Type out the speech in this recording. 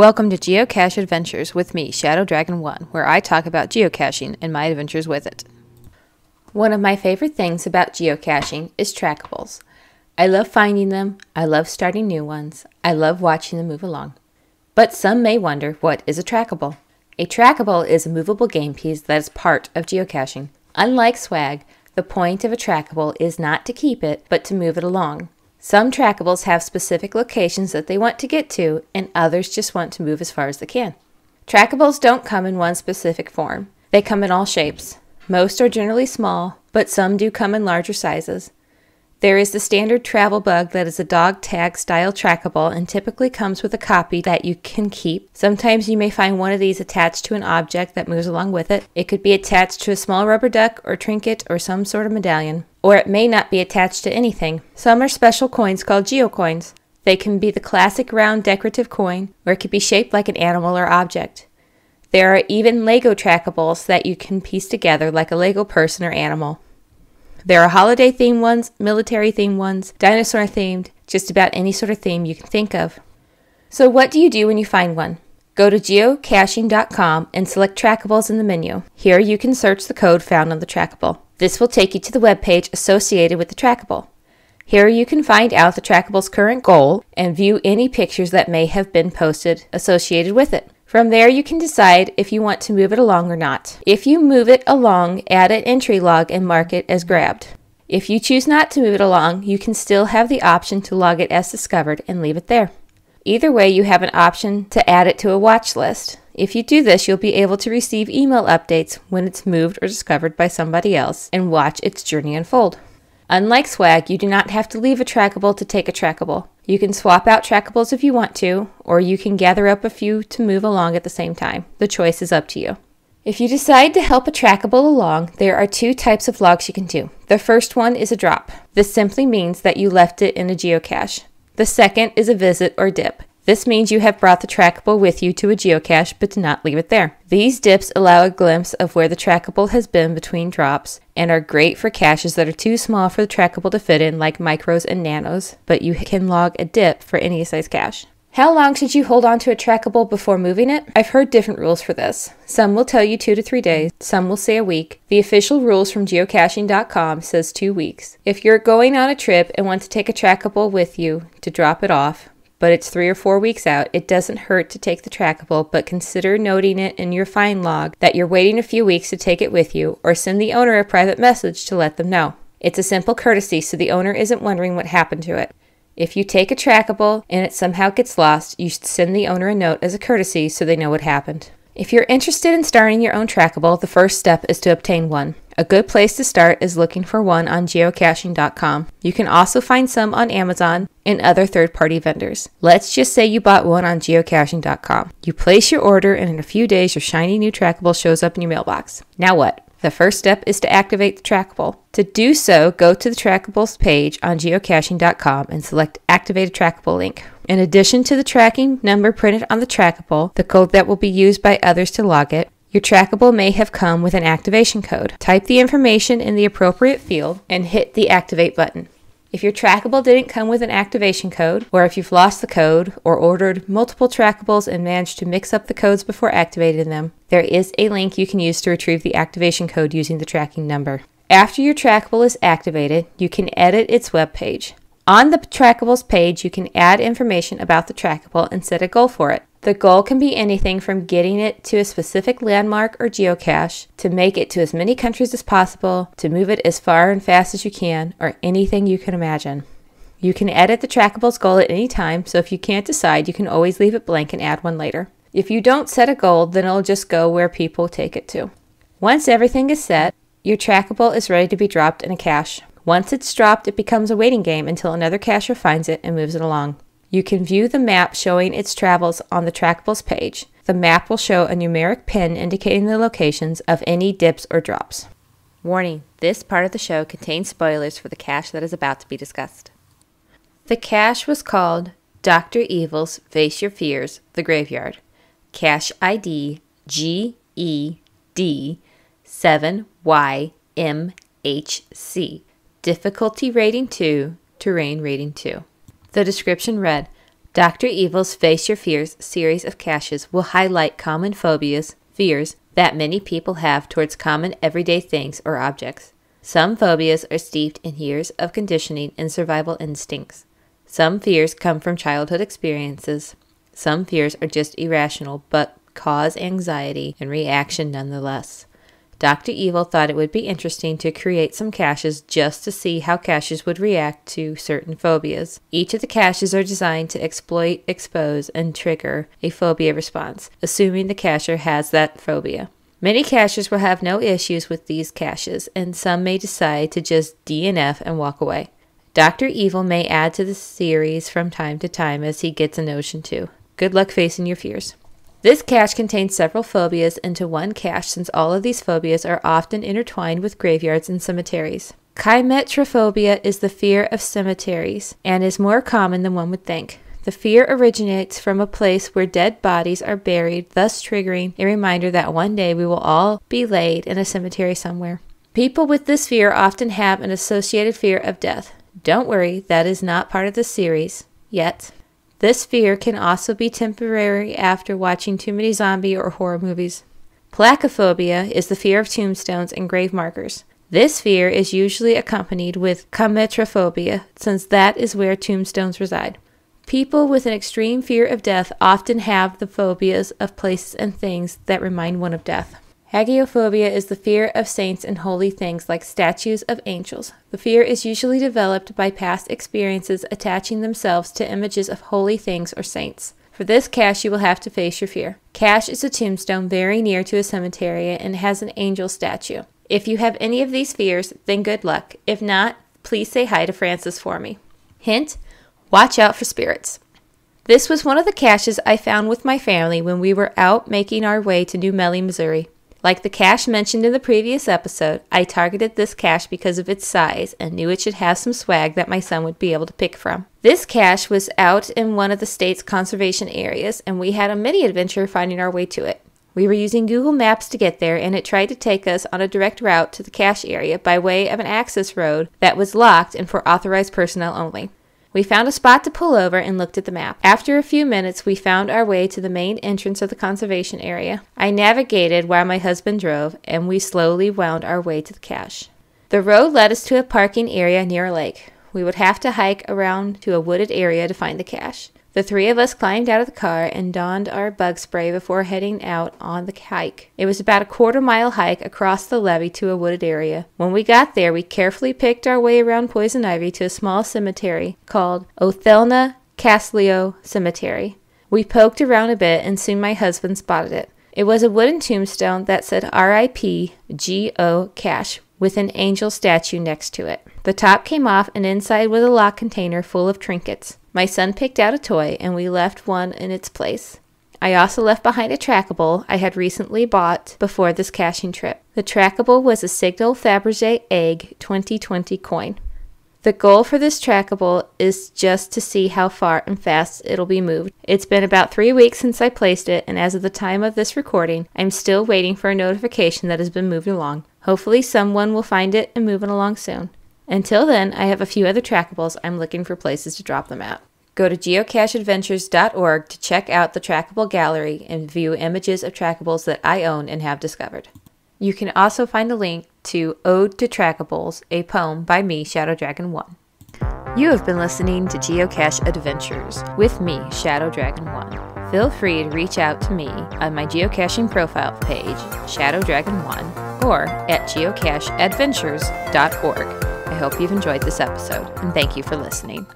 Welcome to Geocache Adventures with me, Shadow Dragon 1, where I talk about geocaching and my adventures with it. One of my favorite things about geocaching is trackables. I love finding them, I love starting new ones, I love watching them move along. But some may wonder, what is a trackable? A trackable is a movable game piece that is part of geocaching. Unlike swag, the point of a trackable is not to keep it, but to move it along. Some trackables have specific locations that they want to get to, and others just want to move as far as they can. Trackables don't come in one specific form. They come in all shapes. Most are generally small, but some do come in larger sizes. There is the standard travel bug that is a dog tag style trackable and typically comes with a copy that you can keep. Sometimes you may find one of these attached to an object that moves along with it. It could be attached to a small rubber duck or trinket or some sort of medallion. Or it may not be attached to anything. Some are special coins called geocoins. They can be the classic round decorative coin, or it could be shaped like an animal or object. There are even Lego trackables that you can piece together like a Lego person or animal. There are holiday themed ones, military themed ones, dinosaur themed, just about any sort of theme you can think of. So what do you do when you find one? Go to geocaching.com and select trackables in the menu. Here you can search the code found on the trackable. This will take you to the web page associated with the trackable. Here you can find out the trackable's current goal and view any pictures that may have been posted associated with it. From there you can decide if you want to move it along or not. If you move it along, add an entry log and mark it as grabbed. If you choose not to move it along, you can still have the option to log it as discovered and leave it there. Either way, you have an option to add it to a watch list. If you do this, you'll be able to receive email updates when it's moved or discovered by somebody else and watch its journey unfold. Unlike swag, you do not have to leave a trackable to take a trackable. You can swap out trackables if you want to, or you can gather up a few to move along at the same time. The choice is up to you. If you decide to help a trackable along, there are two types of logs you can do. The first one is a drop. This simply means that you left it in a geocache. The second is a visit or dip. This means you have brought the trackable with you to a geocache but did not leave it there. These dips allow a glimpse of where the trackable has been between drops and are great for caches that are too small for the trackable to fit in, like micros and nanos, but you can log a dip for any size cache. How long should you hold on to a trackable before moving it? I've heard different rules for this. Some will tell you 2 to 3 days, some will say a week. The official rules from geocaching.com says 2 weeks. If you're going on a trip and want to take a trackable with you to drop it off, but it's 3 or 4 weeks out, it doesn't hurt to take the trackable, but consider noting it in your find log that you're waiting a few weeks to take it with you, or send the owner a private message to let them know. It's a simple courtesy so the owner isn't wondering what happened to it. If you take a trackable and it somehow gets lost, you should send the owner a note as a courtesy so they know what happened. If you're interested in starting your own trackable, the first step is to obtain one. A good place to start is looking for one on geocaching.com. You can also find some on Amazon and other third-party vendors. Let's just say you bought one on geocaching.com. You place your order and in a few days your shiny new trackable shows up in your mailbox. Now what? The first step is to activate the trackable. To do so, go to the trackables page on geocaching.com and select Activate a Trackable link. In addition to the tracking number printed on the trackable, the code that will be used by others to log it, your trackable may have come with an activation code. Type the information in the appropriate field and hit the Activate button. If your trackable didn't come with an activation code, or if you've lost the code, or ordered multiple trackables and managed to mix up the codes before activating them, there is a link you can use to retrieve the activation code using the tracking number. After your trackable is activated, you can edit its web page. On the trackables page, you can add information about the trackable and set a goal for it. The goal can be anything from getting it to a specific landmark or geocache, to make it to as many countries as possible, to move it as far and fast as you can, or anything you can imagine. You can edit the trackable's goal at any time, so if you can't decide, you can always leave it blank and add one later. If you don't set a goal, then it'll just go where people take it to. Once everything is set, your trackable is ready to be dropped in a cache. Once it's dropped, it becomes a waiting game until another cacher finds it and moves it along. You can view the map showing its travels on the trackables page. The map will show a numeric pin indicating the locations of any dips or drops. Warning, this part of the show contains spoilers for the cache that is about to be discussed. The cache was called Dr. Evil's Face Your Fears, The Graveyard. Cache ID GED7YMHC. Difficulty rating 2, terrain rating 2. The description read, Dr. Evil's Face Your Fears series of caches will highlight common phobias, fears, that many people have towards common everyday things or objects. Some phobias are steeped in years of conditioning and survival instincts. Some fears come from childhood experiences. Some fears are just irrational but cause anxiety and reaction nonetheless. Dr. Evil thought it would be interesting to create some caches just to see how caches would react to certain phobias. Each of the caches are designed to exploit, expose, and trigger a phobia response, assuming the cacher has that phobia. Many cachers will have no issues with these caches, and some may decide to just DNF and walk away. Dr. Evil may add to the series from time to time as he gets a notion to. Good luck facing your fears. This cache contains several phobias into one cache since all of these phobias are often intertwined with graveyards and cemeteries. Chimetrophobia is the fear of cemeteries and is more common than one would think. The fear originates from a place where dead bodies are buried, thus triggering a reminder that one day we will all be laid in a cemetery somewhere. People with this fear often have an associated fear of death. Don't worry, that is not part of the series yet. This fear can also be temporary after watching too many zombie or horror movies. Placophobia is the fear of tombstones and grave markers. This fear is usually accompanied with chimetrophobia, since that is where tombstones reside. People with an extreme fear of death often have the phobias of places and things that remind one of death. Hagiophobia is the fear of saints and holy things like statues of angels. The fear is usually developed by past experiences attaching themselves to images of holy things or saints. For this cache, you will have to face your fear. Cache is a tombstone very near to a cemetery and has an angel statue. If you have any of these fears, then good luck. If not, please say hi to Francis for me. Hint, watch out for spirits. This was one of the caches I found with my family when we were out making our way to New Melly, Missouri. Like the cache mentioned in the previous episode, I targeted this cache because of its size and knew it should have some swag that my son would be able to pick from. This cache was out in one of the state's conservation areas, and we had a mini adventure finding our way to it. We were using Google Maps to get there, and it tried to take us on a direct route to the cache area by way of an access road that was locked and for authorized personnel only. We found a spot to pull over and looked at the map. After a few minutes, we found our way to the main entrance of the conservation area. I navigated while my husband drove, and we slowly wound our way to the cache. The road led us to a parking area near a lake. We would have to hike around to a wooded area to find the cache. The three of us climbed out of the car and donned our bug spray before heading out on the hike. It was about a quarter-mile hike across the levee to a wooded area. When we got there, we carefully picked our way around poison ivy to a small cemetery called Othelna Casleo Cemetery. We poked around a bit and soon my husband spotted it. It was a wooden tombstone that said R.I.P. G.O. Cache with an angel statue next to it. The top came off and inside was a locked container full of trinkets. My son picked out a toy and we left one in its place. I also left behind a trackable I had recently bought before this caching trip. The trackable was a Signal Fabergé Egg 2020 coin. The goal for this trackable is just to see how far and fast it'll be moved. It's been about 3 weeks since I placed it, and as of the time of this recording, I'm still waiting for a notification that has been moved along. Hopefully someone will find it and move it along soon. Until then, I have a few other trackables I'm looking for places to drop them at. Go to geocacheadventures.org to check out the trackable gallery and view images of trackables that I own and have discovered. You can also find a link to Ode to Trackables, a poem by me, Shadow Dragon 1. You have been listening to Geocache Adventures with me, Shadow Dragon 1. Feel free to reach out to me on my geocaching profile page, Shadow Dragon 1, or at geocacheadventures.org. I hope you've enjoyed this episode, and thank you for listening.